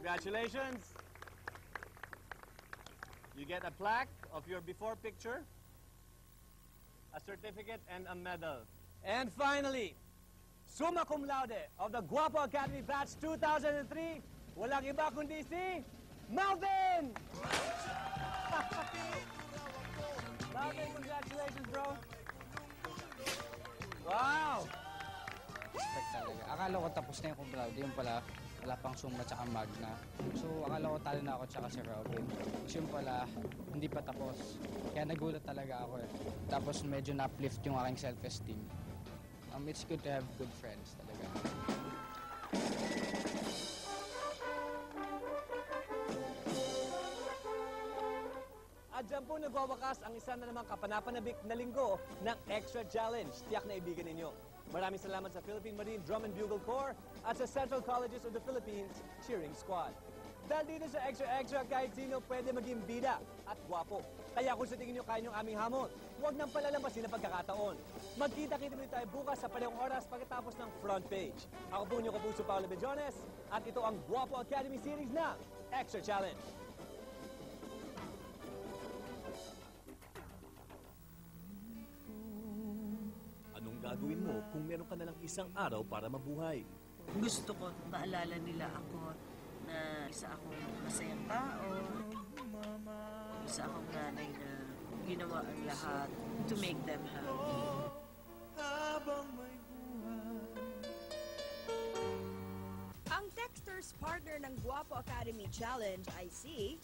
Congratulations. You get a plaque of your before picture, a certificate, and a medal. And finally, summa cum laude of the Guapo Academy Batch 2003, walang iba kundi si Malvin! Malvin, congratulations, bro. Wow! Respect talaga. Akala ko tapos na yung cum laude, yung pala, wala pang summa tsaka magna. So, akala ko talo na ako tsaka si Robin. Kasi yung pala, hindi pa tapos. Kaya nagulat talaga ako eh. Tapos medyo na-uplift yung aking self-esteem. It's good to have good friends talaga. At dyan po nagwawakas ang isa na namang kapanapanabik na linggo ng Extra Challenge. Tiyak na ibigan ninyo. Maraming salamat sa Philippine Marine Drum and Bugle Corps at sa Central Colleges of the Philippines Cheering Squad. Dahil dito sa Extra Extra, kahit sino pwede maging bida at gwapo. Kaya kung sa tingin nyo kaya nyo aming hamon, huwag nang palalampasin ang pagkakataon. Magkita-kita muli tayo bukas sa parehong oras pagkatapos ng front page. Ako po niyo Kapuso Paolo Bejones at ito ang Guapo Academy Series na Extra Challenge. Anong gagawin mo kung meron ka na lang isang araw para mabuhay? Gusto ko maalala nila ako na isa akong masayang tao, isa akong nanay na ginawa ang lahat to make them happy. Ang Texter's partner ng Guapo Academy Challenge ay si